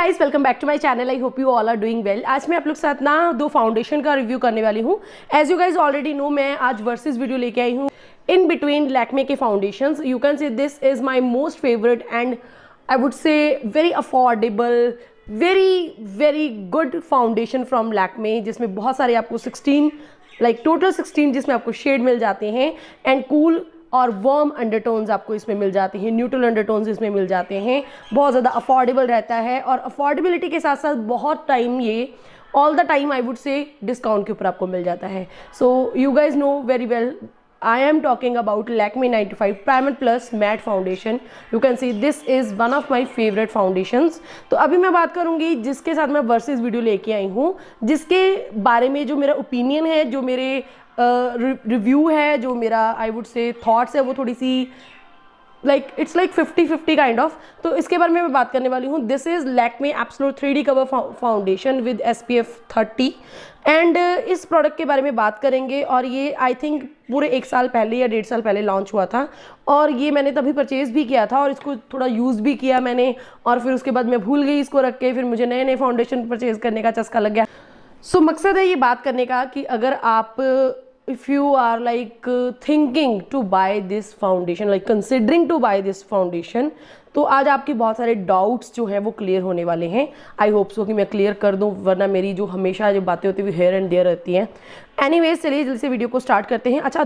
Guys, welcome back to my channel. I hope you all are doing well. आज मैं आप लोग के साथ ना दो फाउंडेशन का रिव्यू करने वाली हूँ। As you guys already know, मैं आज वर्सेस वीडियो लेके आई हूँ इन बिटवीन लैक्मे के foundations. You can say this is my most favourite and I would say very affordable, very good foundation from Lakme, जिसमें बहुत सारे आपको 16 टोटल 16 जिसमें आपको शेड मिल जाते हैं एंड कूल और वार्म अंडरटोन्स आपको इसमें मिल जाते हैं, न्यूट्रल अंडरटोन्स इसमें मिल जाते हैं। बहुत ज़्यादा अफोर्डेबल रहता है और अफोर्डेबिलिटी के साथ साथ बहुत टाइम ये all the time I would say discount के ऊपर आपको मिल जाता है। So you guys know very well, I am talking about Lakme 95 primer plus matte foundation. You can see this is one of my favourite foundations. तो अभी मैं बात करूँगी जिसके साथ मैं वर्सेस वीडियो लेके आई हूँ, जिसके बारे में जो मेरा ओपिनियन है, जो मेरे रिव्यू है, जो मेरा आई वुड से थॉट्स है, वो थोड़ी see it's like 50-50 kind of. तो इसके बारे में मैं बात करने वाली हूँ। This is Lakme absolute 3D cover foundation with SPF 30 and इस प्रोडक्ट के बारे में बात करेंगे। और ये आई थिंक पूरे 1 साल पहले या 1.5 साल पहले लॉन्च हुआ था और ये मैंने तभी परचेज़ भी किया था और इसको थोड़ा यूज़ भी किया मैंने, और फिर उसके बाद मैं भूल गई इसको रख के। फिर मुझे नए नए फाउंडेशन परचेज़ करने का चस्का लग गया। सो मकसद है ये बात करने का कि अगर आप if you are like thinking to buy this foundation, like considering to buy this foundation, तो आज आपके बहुत सारे डाउट्स जो हैं वो क्लियर होने वाले हैं। आई होप सो कि मैं क्लियर कर दूं, वरना मेरी जो हमेशा जो बातें होती है वो हेयर एंड देयर रहती हैं। एनीवेज, चलिए जल्दी से वीडियो को स्टार्ट करते हैं। अच्छा,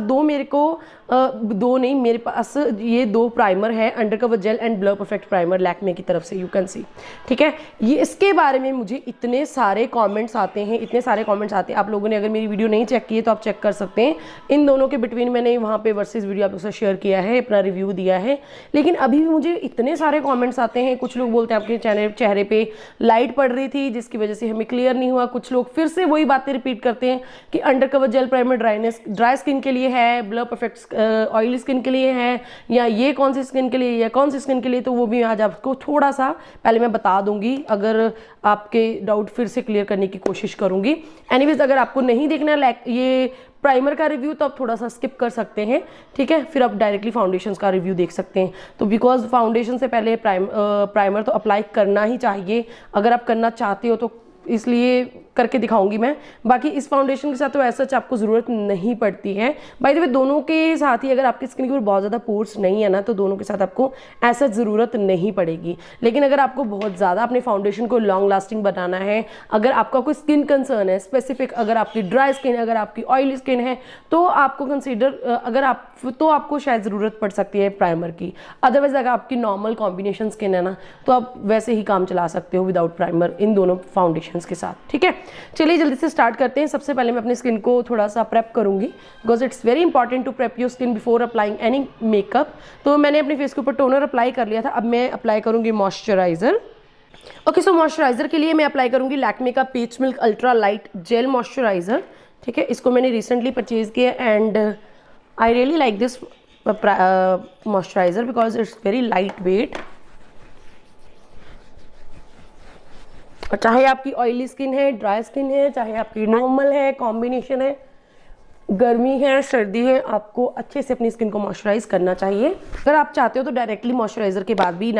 मेरे पास ये 2 प्राइमर है, under cover gel and blur perfect primer Lakme की तरफ से। यू कैन सी, ठीक है। ये इसके बारे में मुझे इतने सारे कमेंट्स आते हैं, आप लोगों ने अगर मेरी वीडियो नहीं चेक की है तो आप चेक कर सकते हैं। इन दोनों के बिटवीन मैंने वहाँ पे वर्सेस वीडियो आप लोगों से शेयर किया है, अपना रिव्यू दिया है। लेकिन अभी भी मुझे इतने सारे कमेंट्स आते हैं। कुछ लोग बोलते हैं आपके चेहरे पे लाइट पड़ रही थी जिसकी वजह से हमें क्लियर नहीं हुआ। कुछ लोग फिर से वही बातें रिपीट करते हैं कि under cover jail primer dry skin के लिए है, ब्लर परफेक्ट ऑयली स्किन के लिए है, या ये कौन सी स्किन के लिए, या कौन सी स्किन के लिए। तो वो भी आज आपको थोड़ा सा पहले मैं बता दूंगी, अगर आपके डाउट फिर से क्लियर करने की कोशिश करूंगी। एनीवेज, अगर आपको नहीं देखना ये प्राइमर का रिव्यू तो आप थोड़ा सा स्किप कर सकते हैं, ठीक है। फिर आप डायरेक्टली फाउंडेशंस का रिव्यू देख सकते हैं। तो बिकॉज फाउंडेशन से पहले प्राइमर तो अप्लाई करना ही चाहिए अगर आप करना चाहते हो, तो इसलिए करके दिखाऊंगी मैं। बाकी इस फाउंडेशन के साथ तो ऐसा आपको ज़रूरत नहीं पड़ती है। बाय द वे, दोनों के साथ ही अगर आपकी स्किन के ऊपर बहुत ज़्यादा पोर्स नहीं है ना, तो दोनों के साथ आपको ऐसा ज़रूरत नहीं पड़ेगी। लेकिन अगर आपको बहुत ज़्यादा अपने फाउंडेशन को लॉन्ग लास्टिंग बनाना है, अगर आपका कोई स्किन कंसर्न है स्पेसिफिक, अगर आपकी ड्राई स्किन है, अगर आपकी ऑयली स्किन है, तो आपको आपको शायद ज़रूरत पड़ सकती है प्राइमर की। अदरवाइज अगर आपकी नॉर्मल कॉम्बिनेशन स्किन है ना, तो आप वैसे ही काम चला सकते हो विदाउट प्राइमर इन दोनों फाउंडेशंस के साथ, ठीक है। चलिए जल्दी से स्टार्ट करते हैं। सबसे पहले मैं अपनी स्किन को थोड़ा सा प्रेप करूंगी, because it's very important to prep your skin before applying any makeup. तो मैंने अपने फेस के ऊपर टोनर अप्लाई कर लिया था, अब मैं अप्लाई करूंगी मॉइस्चराइजर। ओके, सो मॉइस्चराइजर के लिए मैं अप्लाई करूंगी लैक्मे का peach milk ultra light gel moisturiser, ठीक है। इसको मैंने रिसेंटली परचेज किया and I really like this moisturiser because it's very light weight. और चाहे आपकी ऑयली स्किन है, ड्राई स्किन है, चाहे आपकी नॉर्मल है, कॉम्बिनेशन है, गर्मी है, सर्दी है, आपको अच्छे से अपनी स्किन को मॉइस्चराइज करना चाहिए। अगर आप चाहते हो तो डायरेक्टली मॉइस्चराइजर के बाद भी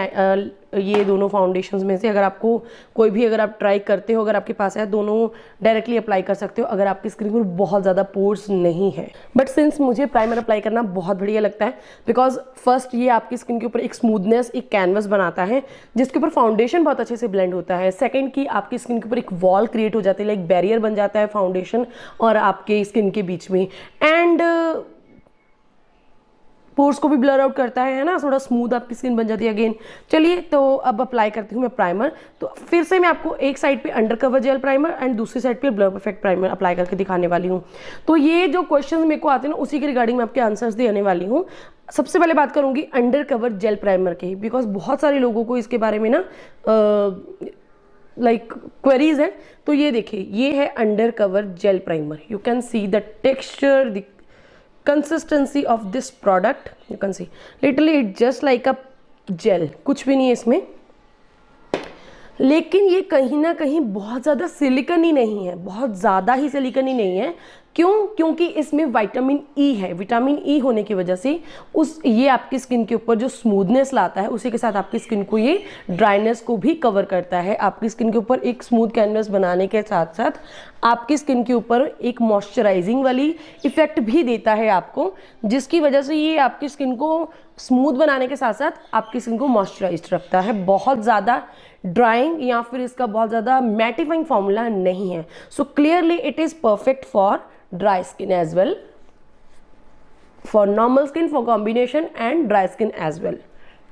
ये दोनों फाउंडेशंस में से अगर आपको कोई भी अगर आप ट्राई करते हो, अगर आपके पास है, दोनों डायरेक्टली अप्लाई कर सकते हो अगर आपकी स्किन पर बहुत ज़्यादा पोर्स नहीं है। बट सिंस मुझे प्राइमर अप्लाई करना बहुत बढ़िया लगता है, बिकॉज फर्स्ट ये आपकी स्किन के ऊपर एक स्मूथनेस, एक कैनवस बनाता है जिसके ऊपर फाउंडेशन बहुत अच्छे से ब्लेंड होता है। सेकेंड की आपकी स्किन के ऊपर एक वॉल क्रिएट हो जाती है, लाइक बैरियर बन जाता है फाउंडेशन और आपके स्किन के बीच में, एंड पोर्स को भी ब्लर आउट करता है ना, थोड़ा स्मूथ आपकी स्किन बन जाती है अगेन। चलिए, तो अब अप्लाई करती हूँ मैं प्राइमर। तो फिर से मैं आपको एक साइड पे under cover jail primer and दूसरी साइड पे ब्लर परफेक्ट प्राइमर अप्लाई करके दिखाने वाली हूँ। तो ये जो क्वेश्चन मेरे को आते हैं ना, उसी के रिगार्डिंग मैं आपके आंसर्स देने वाली हूँ। सबसे पहले बात करूँगी अंडर कवर जेल प्राइमर की, बिकॉज बहुत सारे लोगों को इसके बारे में ना क्वेरीज है। तो ये देखिए, ये है under cover jail primer. You can see the texture, the consistency of this product, you can see literally it just like a gel, कुछ भी नहीं है इसमें। लेकिन ये कहीं ना कहीं बहुत ज़्यादा सिलिकन ही नहीं है, बहुत ज़्यादा ही सिलिकन ही नहीं है। क्यों? क्योंकि इसमें विटामिन ई है। विटामिन ई होने की वजह से ये आपकी स्किन के ऊपर जो स्मूथनेस लाता है, उसी के साथ आपकी स्किन को ये ड्राइनेस को भी कवर करता है। आपकी स्किन के ऊपर एक स्मूथ कैनवस बनाने के साथ साथ आपकी स्किन के ऊपर एक मॉइस्चराइजिंग वाली इफेक्ट भी देता है आपको, जिसकी वजह से ये आपकी स्किन को स्मूथ बनाने के साथ साथ आपकी स्किन को मॉइस्चराइज्ड रखता है। बहुत ज़्यादा ड्राइंग या फिर इसका बहुत ज़्यादा मैटिफाइंग फॉर्मूला नहीं है। So clearly it is perfect for dry skin as well, for normal skin, for combination and dry skin as well.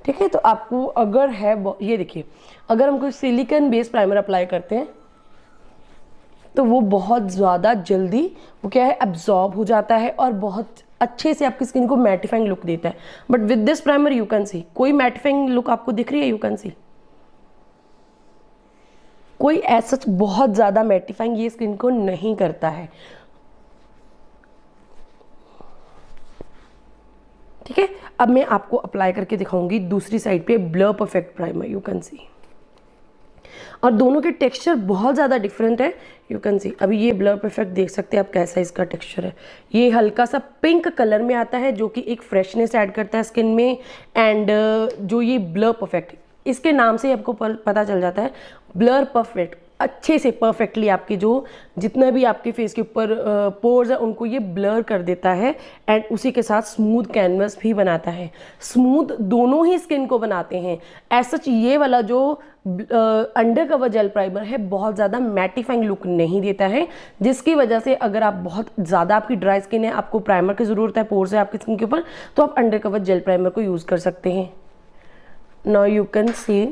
ठीक है, तो आपको अगर है, ये देखिए, अगर हम कोई सिलिकॉन बेस्ड प्राइमर अप्लाई करते हैं तो वो बहुत ज़्यादा जल्दी वो क्या है, एब्जॉर्ब हो जाता है और बहुत अच्छे से आपकी स्किन को मैटिफाइंग लुक देता है। But with this primer you can सी, कोई मैटिफाइंग लुक आपको दिख रही है? यू कैन सी कोई ऐसा बहुत ज़्यादा मैटिफाइंग ये स्किन को नहीं करता है। ठीक है, अब मैं आपको अप्लाई करके दिखाऊंगी दूसरी साइड पे blur perfect primer. You can सी, और दोनों के टेक्सचर बहुत ज़्यादा डिफरेंट है। यू कैन सी, अभी ये ब्लर परफेक्ट देख सकते हैं आप कैसा इसका टेक्सचर है। ये हल्का सा पिंक कलर में आता है जो कि एक फ्रेशनेस ऐड करता है स्किन में। एंड जो ये ब्लर परफेक्ट, इसके नाम से आपको पता चल जाता है ब्लर परफेक्ट, अच्छे से परफेक्टली आपकी जो जितना भी आपके फेस के ऊपर पोर्स है उनको ये ब्लर कर देता है। एंड उसी के साथ स्मूथ कैनवस भी बनाता है। स्मूथ दोनों ही स्किन को बनाते हैं। ऐसा ये वाला जो अंडर कवर जेल प्राइमर है बहुत ज़्यादा मैटिफाइंग लुक नहीं देता है, जिसकी वजह से अगर आप बहुत ज़्यादा आपकी ड्राई स्किन है, आपको प्राइमर की ज़रूरत है, पोर्स है आपकी स्किन के ऊपर, तो आप अंडर कवर जेल प्राइमर को यूज़ कर सकते हैं। नाउ यू कैन सी,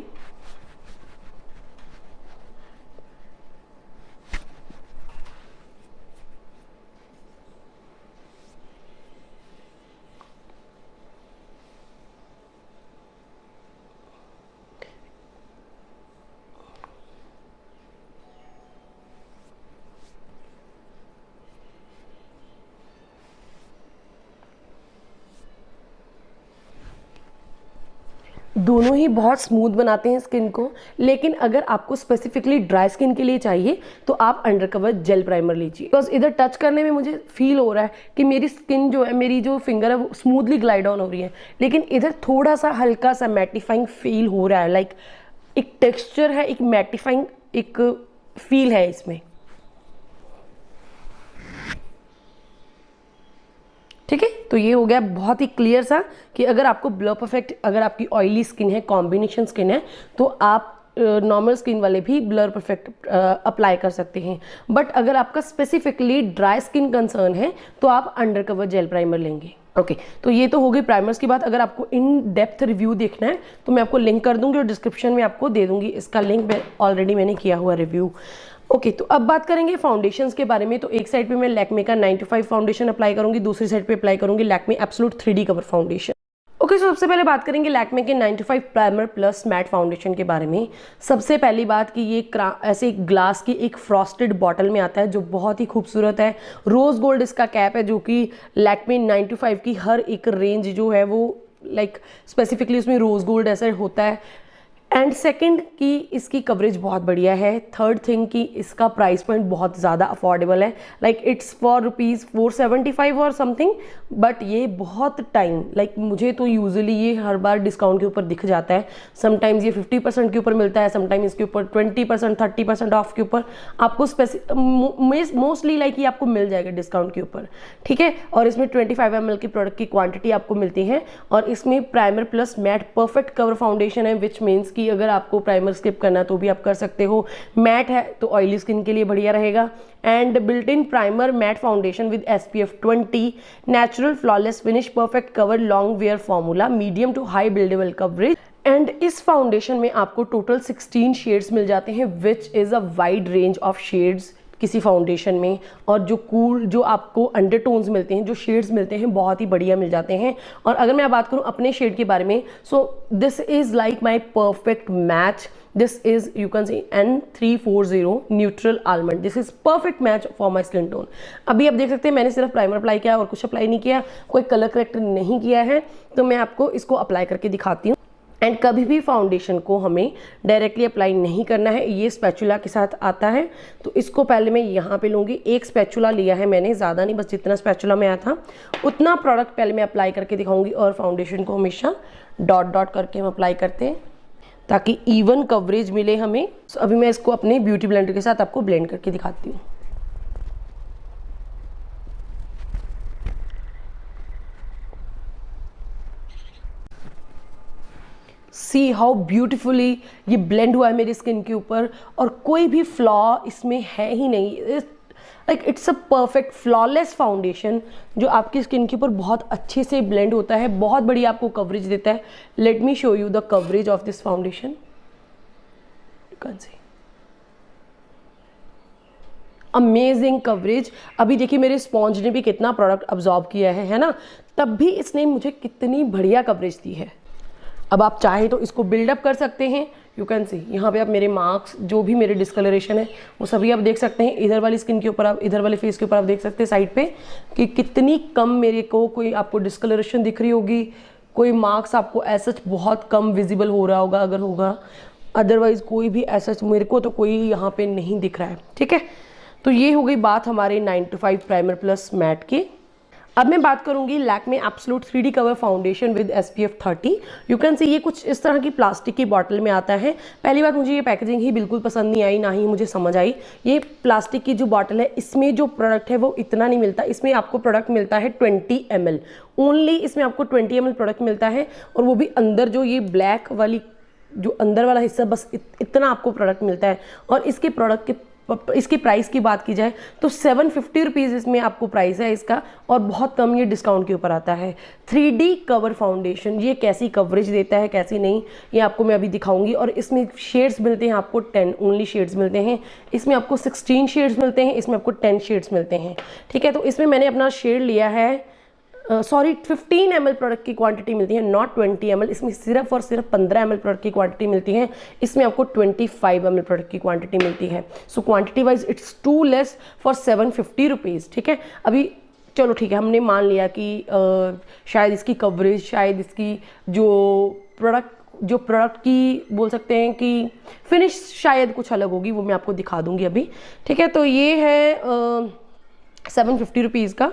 दोनों ही बहुत स्मूथ बनाते हैं स्किन को। लेकिन अगर आपको स्पेसिफिकली ड्राई स्किन के लिए चाहिए तो आप अंडर कवर जेल प्राइमर लीजिए। बिकॉज इधर टच करने में मुझे फील हो रहा है कि मेरी स्किन जो है, मेरी जो फिंगर है वो स्मूथली ग्लाइड ऑन हो रही है, लेकिन इधर थोड़ा सा हल्का सा मैटिफाइंग फील हो रहा है। लाइक एक टेक्स्चर है, एक मैटिफाइंग एक फील है इसमें। ठीक है, तो ये हो गया बहुत ही क्लियर सा कि अगर आपको ब्लर परफेक्ट, अगर आपकी ऑयली स्किन है, कॉम्बिनेशन स्किन है, तो आप नॉर्मल स्किन वाले भी ब्लर परफेक्ट अप्लाई कर सकते हैं। बट अगर आपका स्पेसिफिकली ड्राई स्किन कंसर्न है तो आप अंडर कवर जेल प्राइमर लेंगे। ओके, तो ये तो हो गई प्राइमर्स की बात। अगर आपको इन डेप्थ रिव्यू देखना है तो मैं आपको लिंक कर दूंगी और डिस्क्रिप्शन में आपको दे दूंगी इसका लिंक, ऑलरेडी मैंने किया हुआ रिव्यू। ओके, तो अब बात करेंगे फाउंडेशंस के बारे में। तो एक साइड पे मैं लैक्मे का 9to5 फाउंडेशन अप्लाई करूंगी, दूसरी साइड पे अप्लाई करूंगी Lakme absolute 3D cover foundation. Okay, तो सबसे पहले बात करेंगे लैक्मे के 9to5 primer plus matte foundation के बारे में। सबसे पहली बात कि ये ऐसे ग्लास की एक फ्रॉस्टेड बॉटल में आता है जो बहुत ही खूबसूरत है। रोज गोल्ड इसका कैप है जो कि लैक्मे 9to5 की हर एक रेंज जो है वो लाइक स्पेसिफिकली उसमें रोज गोल्ड ऐसा होता है। एंड सेकंड कि इसकी कवरेज बहुत बढ़िया है। थर्ड थिंग कि इसका प्राइस पॉइंट बहुत ज़्यादा अफोर्डेबल है। लाइक इट्स फॉर ₹475 और समथिंग, बट ये बहुत टाइम लाइक मुझे तो यूजुअली ये हर बार डिस्काउंट के ऊपर दिख जाता है। समटाइम्स ये 50% के ऊपर मिलता है, समटाइम इसके ऊपर 20% 30% ऑफ के ऊपर आपको मोस्टली लाइक ये आपको मिल जाएगा डिस्काउंट के ऊपर। ठीक है, और इसमें 25 ml की प्रोडक्ट की क्वांटिटी आपको मिलती है। और इसमें primer plus mat perfect cover foundation है, विच मीन्स कि अगर आपको प्राइमर स्किप करना है तो भी आप कर सकते हो। मैट है तो ऑयली स्किन के लिए बढ़िया रहेगा। And built in primer matte foundation with SPF 20, natural flawless finish, perfect cover, long wear formula, medium to high buildable coverage. And इस फाउंडेशन में आपको टोटल 16 शेड्स मिल जाते हैं, which is a wide range of shades किसी foundation में। और जो आपको अंडरटोन्स मिलते हैं, जो शेड्स मिलते हैं, बहुत ही बढ़िया मिल जाते हैं। और अगर मैं बात करूं अपने शेड के बारे में, so this is like my perfect match. This is you can C N340 neutral almond. This is perfect match for my skin tone. अभी आप देख सकते हैं मैंने सिर्फ प्राइमर अप्लाई किया और कुछ अप्लाई नहीं किया, कोई कलर करेक्टर नहीं किया है। तो मैं आपको इसको अप्लाई करके दिखाती हूँ। एंड कभी भी फाउंडेशन को हमें डायरेक्टली अप्लाई नहीं करना है, ये स्पैचुला के साथ आता है। तो इसको पहले मैं यहाँ पे लूँगी, एक स्पैचुला लिया है मैंने, ज़्यादा नहीं, बस जितना स्पैचुला में आया था उतना प्रोडक्ट पहले मैं अप्लाई करके दिखाऊंगी। और फाउंडेशन को हमेशा डॉट डॉट करके हम अप्लाई करते हैं ताकि इवन कवरेज मिले हमें। So, अभी मैं इसको अपने ब्यूटी ब्लेंडर के साथ आपको ब्लेंड करके दिखाती हूँ। सी हाउ ब्यूटिफुली ये ब्लेंड हुआ है मेरी स्किन के ऊपर, और कोई भी फ्लॉ इसमें है ही नहीं। Like it's a perfect flawless foundation जो आपकी स्किन के ऊपर बहुत अच्छे से ब्लेंड होता है, बहुत बढ़िया आपको कवरेज देता है। Let me show you the coverage of this foundation. You can C amazing coverage. अभी देखिए मेरे स्पॉन्ज ने भी कितना प्रोडक्ट अब्जॉर्ब किया है ना, तब भी इसने मुझे कितनी बढ़िया कवरेज दी है। अब आप चाहे तो इसको बिल्डअप कर सकते हैं। यू कैन सी यहाँ पे आप मेरे मार्क्स, जो भी मेरे डिस्कलरेशन है वो सभी आप देख सकते हैं। इधर वाली स्किन के ऊपर आप, इधर वाले फेस के ऊपर आप देख सकते हैं साइड पे कि कितनी कम मेरे को कोई आपको डिस्कलरेशन दिख रही होगी, कोई मार्क्स आपको ऐसा बहुत कम विजिबल हो रहा होगा अगर होगा, अदरवाइज कोई भी ऐसा मेरे को तो कोई यहाँ पे नहीं दिख रहा है। ठीक है, तो ये हो गई बात हमारे 9 to 5 प्राइमर प्लस मैट की। अब मैं बात करूंगी Lakme absolute 3D cover foundation with SPF 30। You can सी ये कुछ इस तरह की प्लास्टिक की बॉटल में आता है। पहली बात, मुझे ये पैकेजिंग ही बिल्कुल पसंद नहीं आई, ना ही मुझे समझ आई। ये प्लास्टिक की जो बॉटल है इसमें जो प्रोडक्ट है वो इतना नहीं मिलता। इसमें आपको प्रोडक्ट मिलता है 20 ml ओनली। इसमें आपको 20 ml प्रोडक्ट मिलता है, और वो भी अंदर जो ये ब्लैक वाली जो अंदर वाला हिस्सा, बस इतना आपको प्रोडक्ट मिलता है। और इसके प्रोडक्ट के इसकी प्राइस की बात की जाए तो 750 रुपीज़ इसमें आपको प्राइस है इसका, और बहुत कम ये डिस्काउंट के ऊपर आता है। 3D कवर फाउंडेशन, ये कैसी कवरेज देता है कैसी नहीं ये आपको मैं अभी दिखाऊंगी। और इसमें शेड्स मिलते हैं आपको 10 ओनली शेड्स मिलते हैं। इसमें आपको 16 शेड्स मिलते हैं, इसमें आपको 10 शेड्स मिलते हैं। ठीक है, तो इसमें मैंने अपना शेड लिया है 15 ml प्रोडक्ट की क्वांटिटी मिलती है, नॉट 20 ml। इसमें सिर्फ और सिर्फ 15 ml प्रोडक्ट की क्वांटिटी मिलती है। इसमें आपको 25 ml प्रोडक्ट की क्वांटिटी मिलती है। सो quantity wise it's too less for 750 rupees. ठीक है, अभी चलो ठीक है, हमने मान लिया कि शायद इसकी कवरेज, शायद इसकी जो प्रोडक्ट की बोल सकते हैं कि फिनिश शायद कुछ अलग होगी, वो मैं आपको दिखा दूंगी अभी। ठीक है, तो ये है 750 रुपीज़ का।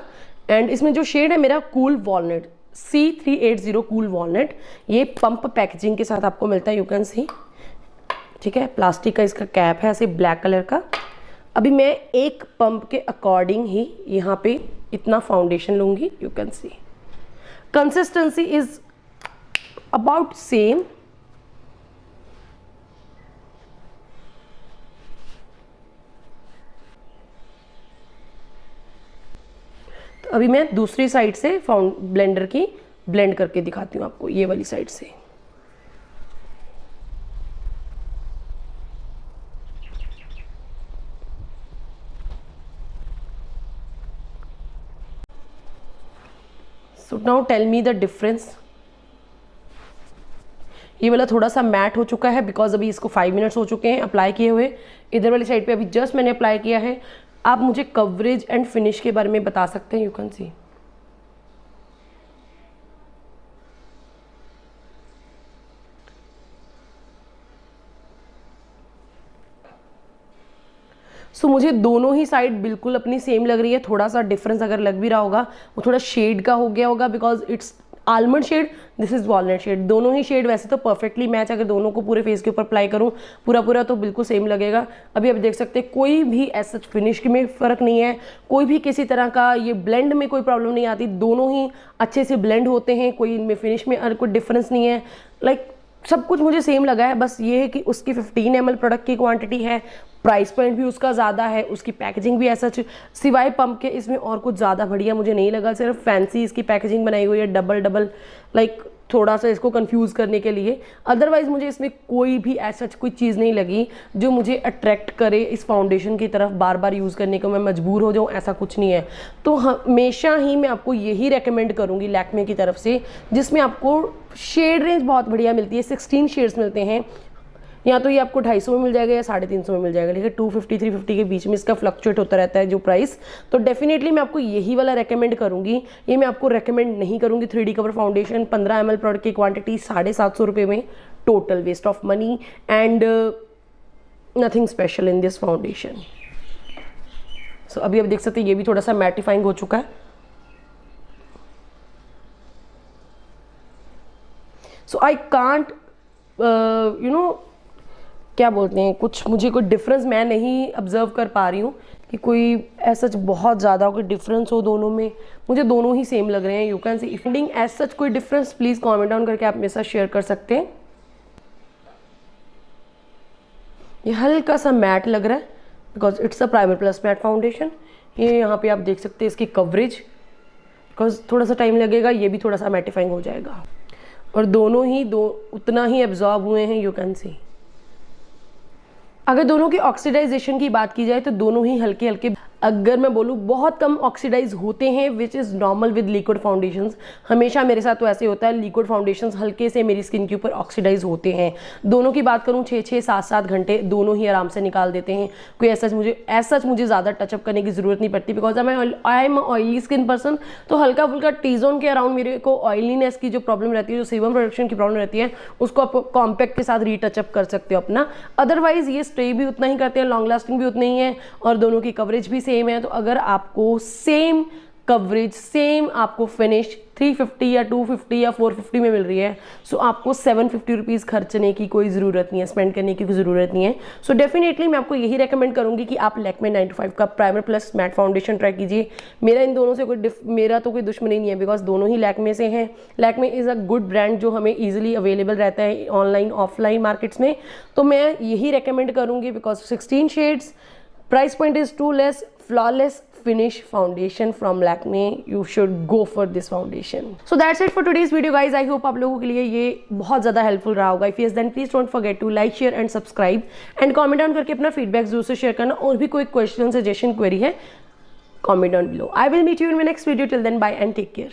एंड इसमें जो शेड है मेरा cool walnut, C380 cool walnut, ये पंप पैकेजिंग के साथ आपको मिलता है। यू कैन सी, ठीक है, प्लास्टिक का इसका कैप है ऐसे ब्लैक कलर का। अभी मैं एक पंप के अकॉर्डिंग ही यहाँ पे इतना फाउंडेशन लूँगी। You can C consistency is about same. अभी मैं दूसरी साइड से ब्लेंडर की ब्लेंड करके दिखाती हूँ आपको, ये वाली साइड से। So now tell me the difference. ये वाला थोड़ा सा मैट हो चुका है बिकॉज अभी इसको 5 मिनट्स हो चुके हैं अप्लाई किए हुए। इधर वाली साइड पे अभी जस्ट मैंने अप्लाई किया है। आप मुझे कवरेज एंड फिनिश के बारे में बता सकते हैं। यू कैन सी सो मुझे दोनों ही साइड बिल्कुल अपनी सेम लग रही है। थोड़ा सा डिफरेंस अगर लग भी रहा होगा वो थोड़ा शेड का हो गया होगा because it's almond shade, this is walnut shade. दोनों ही शेड वैसे तो परफेक्टली मैच, अगर दोनों को पूरे फेस के ऊपर अप्लाई करूँ पूरा तो बिल्कुल सेम लगेगा। अभी आप देख सकते हैं कोई भी ऐसा फिनिश में फ़र्क नहीं है, कोई भी किसी तरह का ये ब्लेंड में कोई प्रॉब्लम नहीं आती। दोनों ही अच्छे से ब्लेंड होते हैं, कोई इनमें फिनिश में कोई डिफरेंस नहीं है। लाइक सब कुछ मुझे सेम लगा है, बस ये है कि उसकी 15 ml प्रोडक्ट की क्वांटिटी है, प्राइस पॉइंट भी उसका ज़्यादा है, उसकी पैकेजिंग भी ऐसा सिवाय पंप के इसमें और कुछ ज़्यादा बढ़िया मुझे नहीं लगा। सिर्फ फैंसी इसकी पैकेजिंग बनाई हुई है, डबल लाइक थोड़ा सा इसको कंफ्यूज करने के लिए। अदरवाइज मुझे इसमें कोई भी ऐसा कोई चीज़ नहीं लगी जो मुझे अट्रैक्ट करे इस फाउंडेशन की तरफ बार बार यूज़ करने को मैं मजबूर हो जाऊँ, ऐसा कुछ नहीं है। तो हमेशा ही मैं आपको यही रेकमेंड करूँगी लैक्मे की तरफ से, जिसमें आपको शेड रेंज बहुत बढ़िया मिलती है। 16 शेड्स मिलते हैं। या तो ये आपको 250 में मिल जाएगा या 350 में मिल जाएगा, ठीक है। 250 350 के बीच में इसका फ्लक्चुएट होता रहता है जो प्राइस। तो डेफिनेटली मैं आपको यही वाला रेकमेंड करूँगी। ये मैं आपको रेकमेंड नहीं करूँगी 3D cover foundation 15 ml product की क्वांटिटी 750 रुपये में, total waste of money and nothing special in this foundation. So अभी आप देख सकते हैं ये भी थोड़ा सा मैटिफाइंग हो चुका है। सो आई कांट क्या बोलते हैं, कुछ मुझे कोई डिफरेंस मैं नहीं ऑब्जर्व कर पा रही हूँ कि कोई ऐसा बहुत ज़्यादा कोई डिफरेंस हो दोनों में। मुझे दोनों ही सेम लग रहे हैं। You can see if finding as such कोई डिफरेंस प्लीज़ कमेंट डाउन करके आप मेरे साथ शेयर कर सकते हैं। ये हल्का सा मैट लग रहा है because it's a primer plus matte foundation. ये यहाँ पे आप देख सकते हैं इसकी कवरेज, बिकॉज थोड़ा सा टाइम लगेगा, ये भी थोड़ा सा मैटिफाइंग हो जाएगा। और दोनों ही उतना ही एब्जॉर्ब हुए हैं, यू कैन सी। अगर दोनों की ऑक्सीडाइजेशन की बात की जाए तो दोनों ही हल्के हल्के, अगर मैं बोलूँ बहुत कम ऑक्सीडाइज होते हैं, which is normal with liquid foundations. हमेशा मेरे साथ तो ऐसे होता है, लिक्विड फाउंडेशंस हल्के से मेरी स्किन के ऊपर ऑक्सीडाइज होते हैं। दोनों की बात करूँ 6-6 7-7 घंटे दोनों ही आराम से निकाल देते हैं। कोई ऐसा मुझे ज़्यादा टचअप करने की ज़रूरत नहीं पड़ती because I am oily skin person. तो हल्का फुल्का टी-जोन के अराउंड मेरे को ऑयलीनेस की जो प्रॉब्लम रहती है, जो सीबम प्रोडक्शन की प्रॉब्लम रहती है, उसको आप कॉम्पैक्ट के साथ रीटचअप कर सकते हो अपना। अदरवाइज ये स्टे भी उतना ही करते हैं, लॉन्ग लास्टिंग भी उतनी ही है और दोनों की कवरेज भी सेम है। तो अगर आपको सेम कवरेज, सेम आपको फिनिश 350 या 250 या 450 में मिल रही है, सो आपको 750 रुपीज़ खर्चने की कोई ज़रूरत नहीं है, स्पेंड करने की कोई ज़रूरत नहीं है। सो डेफिनेटली मैं आपको यही रेकमेंड करूँगी कि आप लैक्मे 925 का primer plus matte foundation try कीजिए। मेरा इन दोनों से मेरा तो कोई दुश्मनी नहीं है बिकॉज दोनों ही लैक्मे से हैं। Lakme is a good brand जो हमें ईजिली अवेलेबल रहता है ऑनलाइन ऑफलाइन मार्केट्स में। तो मैं यही रेकमेंड करूँगी because 16 shades, price point is too less, flawless finish foundation from Lakme. You should go for this foundation. So that's it for today's video guys. I hope आप लोगों के लिए ये बहुत ज़्यादा हेल्पफुल रहा होगा। If yes then please don't forget to like, share and subscribe and comment down करके अपना फीडबैक जरूर से शेयर करना। और भी कोई क्वेश्चन, सजेशन, क्वेरी है, comment down below. I will meet you in my next video. Till then, bye and take care.